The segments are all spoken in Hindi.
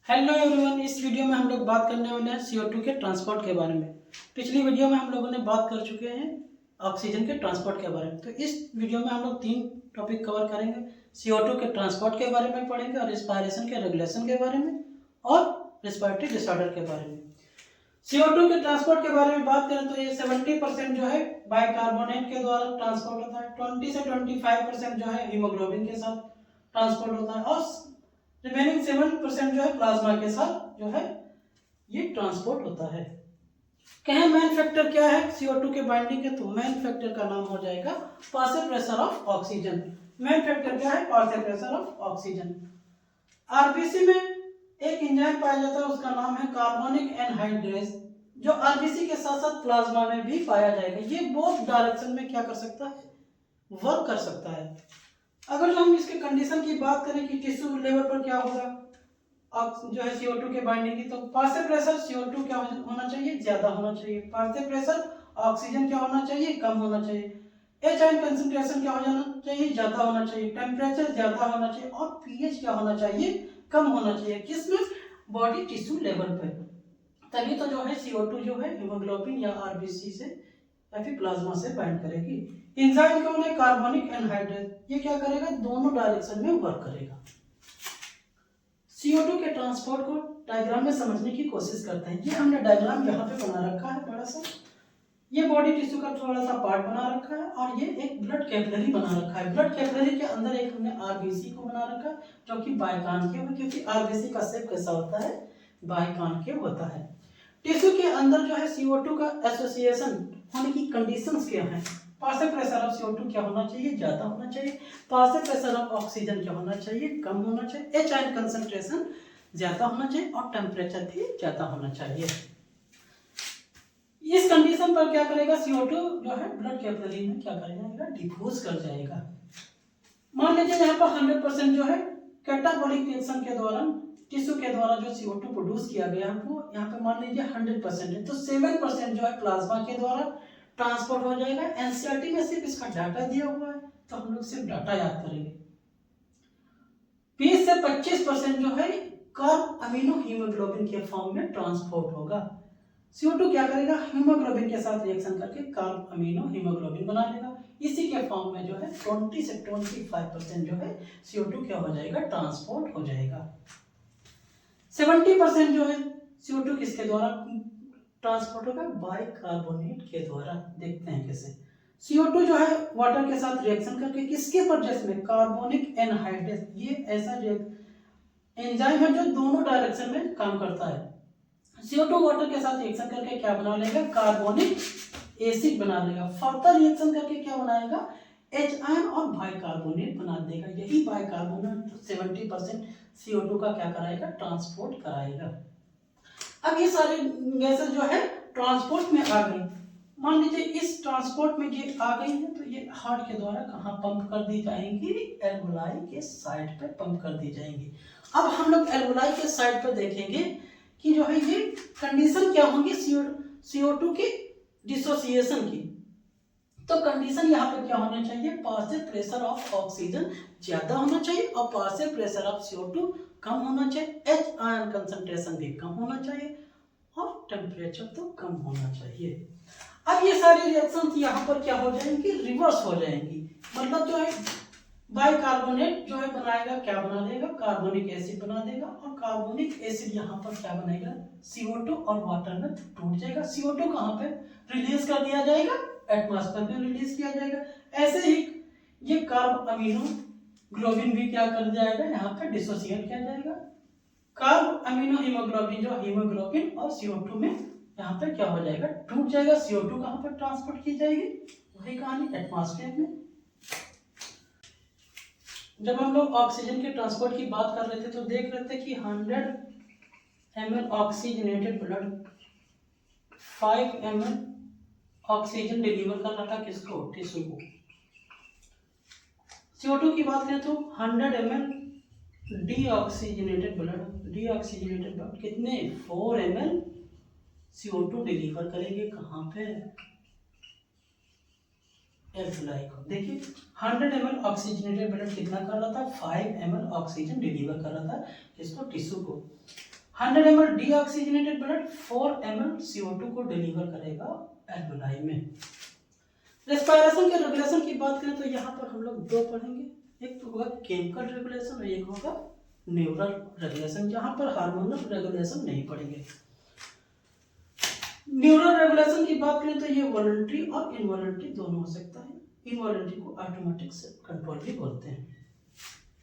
हेलो एवरीवन, इस वीडियो में हम लोग बात करने वाले हैं CO2 के ट्रांसपोर्ट के बारे में। पिछली वीडियो में हम लोगों ने बात कर चुके हैं ऑक्सीजन के ट्रांसपोर्ट के बारे में। तो इस वीडियो में हम लोग 3 टॉपिक कवर करेंगे। CO2 के ट्रांसपोर्ट के बारे में पढ़ेंगे और रिस्पायरेशन के रेगुलेशन के बारे में और रिस्पायरेटरी डिसऑर्डर के बारे में। CO2 के ट्रांसपोर्ट के बारे में बात करें तो ये 70% जो है बाइकार्बोनेट के द्वारा ट्रांसपोर्ट होता है, 20 से 25% जो है हीमोग्लोबिन के साथ ट्रांसपोर्ट होता है और रिमेनिंग 7% जो है प्लाज्मा के साथ जो है ये ट्रांसपोर्ट होता है। कहें मेन फैक्टर क्या है CO2 के बाइंडिंग के, तो मेन फैक्टर का नाम हो जाएगा partial pressure of oxygen. Main factor क्या है? Partial pressure of oxygen. RBC में एक एंजाइम पाया जाता है, उसका नाम है कार्बोनिक एनहाइड्रेज, जो आरबीसी के साथ साथ प्लाज्मा में भी पाया जाएगा। ये बोथ डायरेक्शन में क्या कर सकता है? वर्क कर सकता है। अगर जो हम इसके कंडीशन की बात करें कि टिश्यू लेवल पर क्या होगा अब जो है CO2 के बाइंडिंग की, तो पार्शियल प्रेशर CO2 क्या होना चाहिए? ज्यादा होना चाहिए। पार्शियल प्रेशर ऑक्सीजन क्या होना चाहिए? कम होना चाहिए। एच आयन कंसंट्रेशन क्या हो जाना चाहिए? ज्यादा होना चाहिए। टेम्परेचर ज्यादा होना चाहिए और पीएच क्या होना चाहिए? कम होना चाहिए। किसमें? बॉडी टिश्यू लेवल पे। तभी तो जो है CO2 जो है हीमोग्लोबिन या आरबीसी से या फिर प्लाज्मा से बाइंड करेगी। एंजाइम कौन है? Carbonic anhydrase. ये क्या करेगा? दोनों डायरेक्शन में वर्क करेगा। CO2 के ट्रांसपोर्ट को डायग्राम में समझने की कोशिश करते हैं। ये हमने डायग्राम यहाँ पे बना रखा है बड़ा सा। ये बॉडी टिश्यू का थोड़ा सा पार्ट बना रखा है और ये एक ब्लड कैपिलरी बना रखा है। ब्लड कैपिलरी के अंदर एक हमने आरबीसी को बना रखा है जो कि बाइकानकेव है, क्योंकि आरबीसी का शेप कैसा होता है? बाइकानकेव होता है। टिश्यू के अंदर जो है CO2 का एसोसिएशन होने की कंडीशंस क्या हैं? पार्शियल प्रेशर ऑफ CO2 क्या होना चाहिए? ज्यादा होना चाहिए। पार्शियल प्रेशर ऑफ ऑक्सीजन क्या होना चाहिए? कम होना चाहिए। एच आयन कंसंट्रेशन ज्यादा होना चाहिए और टेम्परेचर भी ज्यादा होना चाहिए। इस कंडीशन पर क्या करेगा? CO2 जो है ब्लड कैपिलरी में क्या कर जाएगा? डिफ्यूज कर जाएगा। मान लीजिए यहाँ पर 100% जो है कैटाबॉलिक रिएक्शन के दौरान टिश्यू के द्वारा जो CO2 प्रोड्यूस किया गया है वो यहाँ पे मान लीजिए 100% है, तो 7% जो है प्लाज्मा के द्वारा ट्रांसपोर्ट हो जाएगा। एनसीईआरटी में सिर्फ इसका डाटा दिया हुआ है तो हम लोग सिर्फ डाटा याद करेंगे। 20 से 25% जो है कार्ब अमीनो हीमोग्लोबिन के फॉर्म में ट्रांसपोर्ट होगा। CO2 क्या करेगा? हीमोग्लोबिन के साथ रिएक्शन करके कार्ब अमीनो हीमोग्लोबिन बना लेगा। इसी के फॉर्म में जो है 20 से 25% जो है CO2 क्या हो जाएगा? ट्रांसपोर्ट हो जाएगा। 70% जो है CO2 किसके द्वारा ट्रांसपोर्ट होगा? बाइकार्बोनेट के द्वारा। देखते हैं कैसे। CO2 जो है वाटर के साथ रिएक्शन करके किसके प्रोसेस में? Carbonic anhydrase. ये ऐसा एंजाइम है जो दोनों डायरेक्शन में काम करता है। CO2 वाटर के साथ रिएक्शन करके क्या बना लेगा? कार्बोनिक एसिड बना लेगा। फर्दर रिएक्शन करके क्या बनाएगा? एच आयन और बाइकार्बोनेट बना देगा। यही बाइकार्बोनेट 70% CO2 का क्या कराएगा? ट्रांसपोर्ट कराएगा। अब ये सारे गैसेस जो है ट्रांसपोर्ट में आ गई। मान लीजिए इस ट्रांसपोर्ट में ये आ गई है तो ये हार्ट के द्वारा कहाँ पंप कर दी जाएंगी? एल्वोलाई के साइड पे पंप कर दी जाएंगी। अब हम लोग एल्वोलाई के साइड पे देखेंगे कि जो है ये कंडीशन क्या होंगी CO2 की डिसोसिएशन की। तो कंडीशन यहाँ पे क्या होना चाहिए? पार्शियल प्रेशर ऑफ ऑक्सीजन ज्यादा होना चाहिए और पार्शियल प्रेशर ऑफ CO2 कम होना चाहिए। एच आयन कंसंट्रेशन भी कम होना चाहिए और टेम्परेचर तो कम होना चाहिए। अब ये सारी रिएक्शन यहाँ पर क्या हो जाएंगी? रिवर्स हो जाएंगी। मतलब जो है बाइकार्बोनेट जो है बनाएगा क्या बना देगा? कार्बोनिक एसिड बना देगा और कार्बोनिक एसिड यहाँ पर क्या बनेगा? CO2 और वाटर में टूट जाएगा। CO2 कहाँ पे रिलीज कर दिया जाएगा? एटमॉस्फेयर में रिलीज किया जाएगा। ऐसे ही ये कार्ब अमीनो ग्लोबिन भी क्या कर जाएगा? यहाँ पे डिसोसिएट किया जाएगा। कार्ब अमीनो हीमोग्लोबिन जो हीमोग्लोबिन और CO2 में यहाँ पे क्या हो जाएगा? टूट जाएगा। CO2 कहाँ पर ट्रांसपोर्ट की जाएगी? वही कहानी एटमॉस्फेयर में। जब हम लोग ऑक्सीजन के ट्रांसपोर्ट की बात कर रहे थे तो देख रहे थे कि 100 ml oxygenated blood 5 ml oxygen deliver कर रहा था किसको? टिश्यू को। CO2 की बात करें तो 100 ml डीऑक्सीजनेटेड ब्लड कितने? 4 ml CO2 डिलीवर करेंगे कहाँ पे? एल्वोलाई को। देखिए 100 ml ऑक्सीजनेटेड ब्लड कितना कर रहा था? 5 ml ऑक्सीजन डिलीवर कर रहा था किसको? टिश्यू को। 100 ml deoxygenated blood 4 ml CO2 को डिलीवर करेगा एल्वेलाई में। रेस्पिरेशन के रेगुलेशन की बात करें तो यहाँ पर हम लोग दो पढ़ेंगे, एक तो होगा केमिकल रेगुलेशन और एक होगा न्यूरल रेगुलेशन, जहाँ पर हार्मोनल रेगुलेशन नहीं पढ़ेंगे। न्यूरल रेगुलेशन की बात करें तो ये वॉलंटरी और इनवॉलंटरी दोनों हो सकता है। इनवॉलंटरी को ऑटोमेटिक कंट्रोल भी बोलते हैं।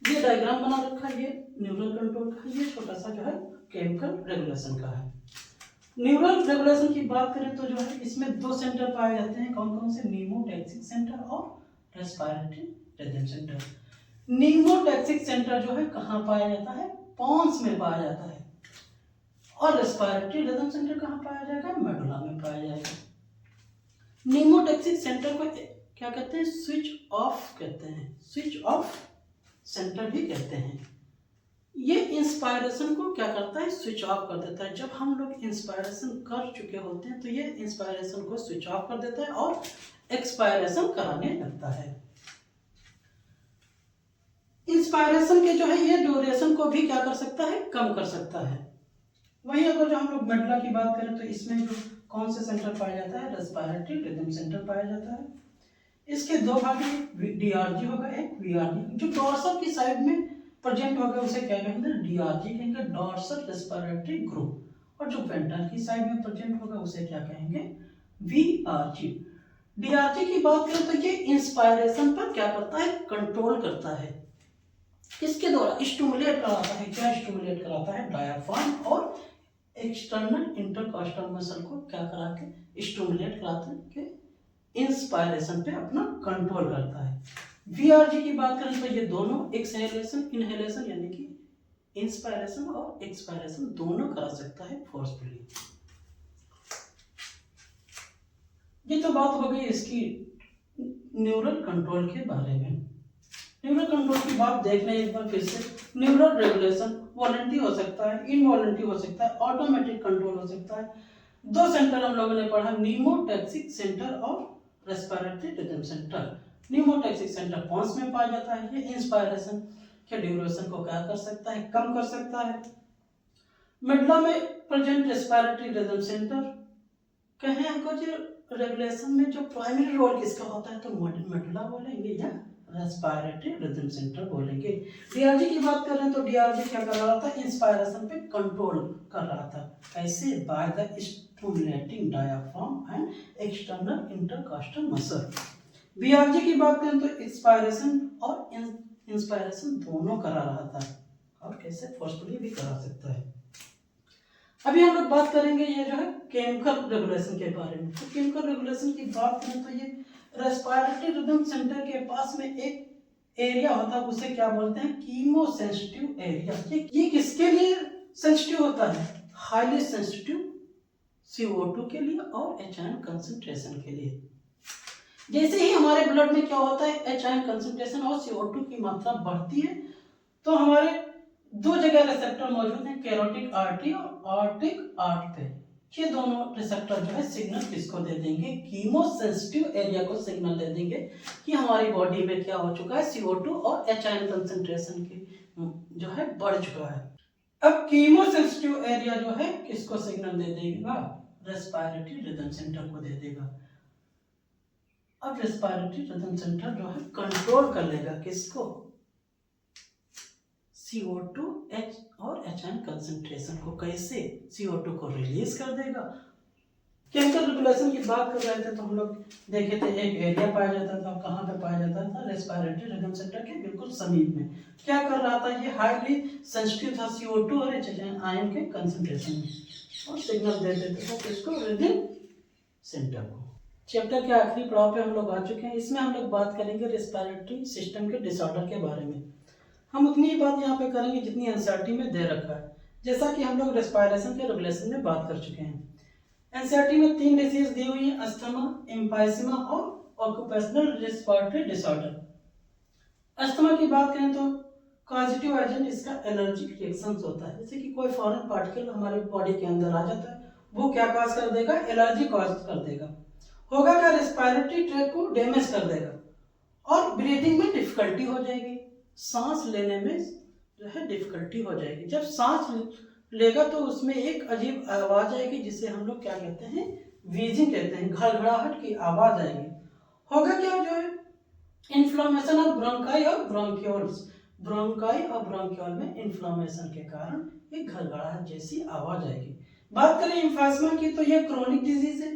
ये डायग्राम बना रखा है, ये न्यूरल कंट्रोल का, ये छोटा सा जो है केमिकल रेगुलेशन का है। न्यूरल रेगुलेशन की बात करें तो जो है इसमें दो सेंटर पाए जाते हैं, कौन कौन से? नीमोटैक्सिक सेंटर और respiratory rhythm centre. Pneumotaxic centre जो है कहाँ पाया जाता है? पॉन्स में पाया जाता है। और रेस्पिरेटरी रिदम सेंटर कहाँ पाया जाएगा? मेडुला में पाया जाएगा। नीमोटैक्सिक सेंटर को क्या कहते हैं? स्विच ऑफ कहते हैं, स्विच ऑफ सेंटर भी कहते हैं। ये इंस्पायरेशन को क्या करता है? स्विच ऑफ कर देता है। जब हम लोग इंस्पायरेशन कर चुके होते हैं तो ये इंस्पायरेशन को स्विच ऑफ कर देता है और एक्सपायरेशन कराने लगता है। इंस्पायरेशन के जो है ये ड्यूरेशन को भी क्या कर सकता है? कम कर सकता है। वहीं अगर जो हम लोग मेडुला की बात करें तो इसमें जो कौन से सेंटर पाया जाता है? रेस्पिरेटरी रिदम सेंटर पाया जाता है। इसके दो भाग हैं, डीआरजी होगा, एक वीआरजी। जो डोर्सल की साइड में प्रेजेंट होगा उसे क्या कहेंगे? डीआरजी कहेंगे, डोर्सल रेस्पिरेटरी ग्रुप। और जो वेंट्रल की साइड में प्रेजेंट होगा उसे क्या कहेंगे? वीआरजी। डीआरजी की बात करें तो ये इंस्पायरेशन पर क्या करता है? कंट्रोल करता है। किसके द्वारा? स्टिमुलेट कराता है। क्या स्टिमुलेट कराता है? डायाफ्राम और एक्सटर्नल इंटरकॉस्टल मसल को क्या करा के स्टिमुलेट कराते हैं, इंस्पायरेशन पे अपना कंट्रोल करता है। वीआरजी की बात करें तो ये दोनों एक्सहेलेशन इनहेलेशन यानी कि इंस्पायरेशन और एक्सपायरेशन दोनों करा सकता है फोर्सफुली। ये तो बात हो गई इसकी न्यूरल कंट्रोल के बारे में। न्यूरल कंट्रोल की बात देख लें एक बार फिर से। न्यूरल रेगुलेशन वॉलंटरी हो सकता है, इनवॉलंटरी हो सकता है, ऑटोमेटिक कंट्रोल हो सकता है। दो सेंटर हम लोगों ने पढ़ा, नीमोटैक्सिक सेंटर और respiratory rhythm centre. Pneumotaxic centre pons में पाया जाता है। ये इंस्पायरेशन के ड्यूरेशन को क्या कर सकता है? कम कर सकता है। मेडुला में प्रेजेंट रेस्पिरेटरी रिदम सेंटर कहें हमको जो रेगुलेशन में जो प्राइमरी रोल किसका होता है तो मेडुला बोलेंगे या रेस्पिरेटरी रिदम सेंटर बोलेंगे। डीआरजी की बात कर रहे हैं तो डीआरजी क्या कर रहा था? इंस्पायरेशन पे कंट्रोल कर रहा था। कैसे? By the stimulating diaphragm and external intercostal muscle. VRG की बात करें तो एक्सपायरेशन और इंस्पायरेशन दोनों करा रहा था और कैसे? फोर्सफुली भी करा सकता है। अभी हम लोग बात करेंगे ये जो है केमिकल रेगुलेशन के बारे में। तो केमिकल रेगुलेशन की बात करें तो ये रेस्पिरेटरी रिदम सेंटर के पास में एक एरिया होता है, उसे क्या बोलते हैं? Chemosensitive area. ये किसके लिए सेंसिटिव होता है? हाईली सेंसिटिव CO2 के लिए और एच आयन कंसंट्रेशन के लिए। जैसे ही हमारे ब्लड में क्या होता है? एच आयन कंसंट्रेशन और CO2 की मात्रा बढ़ती है तो हमारे दो जगह रिसेप्टर मौजूद हैं, कैरोटिक आर्टरी और ऑप्टिक आर्ट पे। ये दोनों रिसेप्टर जो है सिग्नल किसको दे देंगे? कीमोसेंसिटिव एरिया को सिग्नल दे देंगे कि हमारी बॉडी में क्या हो चुका है? CO2 और एच आयन कंसंट्रेशन की जो है बढ़ चुका है। अब कीमोसेंसिटिव एरिया जो है किसको सिग्नल दे देगा? रेस्पिरेटरी रिदम सेंटर को दे देगा। अब रेस्पिरेटरी रिदम सेंटर जो है कंट्रोल कर लेगा किसको? CO2 H और एच आयन कंसंट्रेशन को। कैसे? CO2 को रिलीज कर देगा। केमिकल रेगुलेशन की बात कर रहे थे तो हम लोग देखे थे एक एरिया पाया जाता था। कहाँ पे पाया जाता था? रेस्पिरेटरी रिदम सेंटर के बिल्कुल समीप में। क्या कर रहा था? ये हाईली सेंसिटिव था CO2 और एच आयन के कंसंट्रेशन में और सिग्नल दे देते थे किसको? रिदम सेंटर को। चैप्टर के आखिरी पड़ाव पे हम लोग आ चुके हैं। इसमें हम लोग बात करेंगे रेस्पिरेटरी सिस्टम के डिसऑर्डर के बारे में। हम उतनी ही बात यहाँ पे करेंगे जितनी एनसीईआरटी में दे रखा है। जैसा कि हम लोग रेस्पिरेशन के रेगुलेशन में बात कर चुके हैं। एनसीईआरटी में 3 डिजीज दी हुई है, अस्थमा, एम्फाइसेमा और ऑक्यूपेशनल रेस्पिरेटरी डिसऑर्डर। अस्थमा की बात करें तो कॉजेटिव एजेंट इसका एलर्जिक रिएक्शंस होता है। जैसे कि कोई फॉरेन पार्टिकल हमारे बॉडी के अंदर आ जाता है, वो क्या कॉज कर देगा? एलर्जी कॉज कर देगा। होगा क्या? रेस्पिरेटरी ट्रैक को डैमेज कर देगा और ब्रीदिंग में डिफिकल्टी हो जाएगी, सांस लेने में जो है डिफिकल्टी हो जाएगी। जब सांस लेगा तो उसमें एक अजीब आवाज आएगी जिसे हम लोग क्या कहते हैं, वीजिंग कहते हैं, घड़घड़ाहट की आवाज आएगी। होगा क्या, जो है इन्फ्लामेशन ऑफ ब्रोंकाई और ब्रोंक्यूल्स, ब्रोंकाई और ब्रोंक्यूल में इन्फ्लामेशन के कारण एक घड़घड़ाहट जैसी आवाज आएगी। बात करें एम्फाइसमा की तो ये क्रोनिक डिजीज है,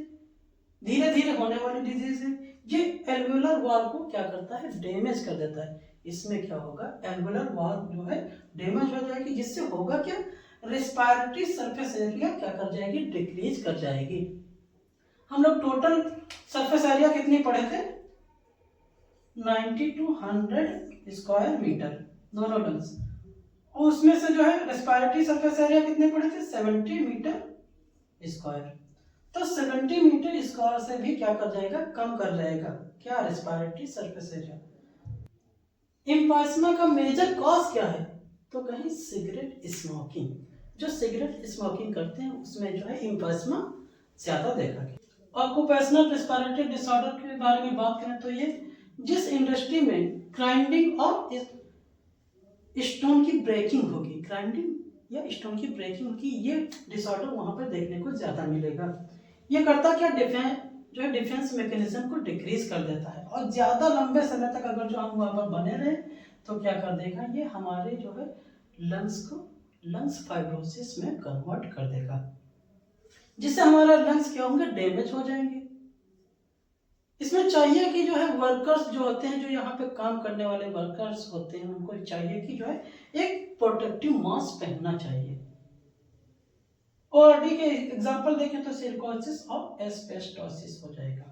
धीरे धीरे होने वाली डिजीज है। ये एल्वुलर वॉल को क्या करता है, डैमेज कर देता है। इसमें क्या होगा, एल्वुलर वॉल जो है डैमेज हो जाएगी, जिससे होगा क्या, रेस्पिरेटरी सरफेस एरिया क्या कर जाएगी, डिक्रीज कर जाएगी। हम लोग टोटल सरफेस एरिया कितनी पढ़े थे, 90 to 100 स्क्वायर मीटर दोनों लंग्स, और उसमें से जो है रेस्पिरेटरी सरफेस एरिया कितने पढ़े थे, 70 मीटर स्क्वायर। तो 70 मीटर स्क्वायर से भी क्या कर जाएगा, कम कर जाएगा क्या, रेस्पिरेटरी सरफेस एरिया। एम्फाइसमा का मेजर कॉज क्या है, तो कहीं सिगरेट स्मोकिंग, जो सिगरेट स्मोकिंग करते हैं उसमें जो है एम्फाइसमा ज्यादा देखा गया। ऑक्यूपेशनल रेस्पिरेटरी डिसऑर्डर के बारे में बात करें तो ये जिस इंडस्ट्री में ग्राइंडिंग और स्टोन की ब्रेकिंग होगी, ग्राइंडिंग या स्टोन की ब्रेकिंग होगी, ये डिसऑर्डर वहां पर देखने को ज्यादा मिलेगा। ये करता क्या, जो है डिफेंस मैकेनिज्म को डिक्रीज कर देता है, और ज्यादा लंबे समय तक अगर जो हम वहां पर बने रहे तो क्या कर देगा, ये हमारे जो है लंग्स फाइब्रोसिस में कन्वर्ट कर देगा, जिससे हमारा लंग्स क्या होंगे, डैमेज हो जाएंगे। इसमें चाहिए कि जो है वर्कर्स जो होते हैं, जो यहाँ पे काम करने वाले वर्कर्स होते हैं, उनको चाहिए कि जो है एक प्रोटेक्टिव मास्क पहनना चाहिए। और डी के एग्जांपल देखें तो सिलिकोसिस और एस्बेस्टोसिस हो जाएगा।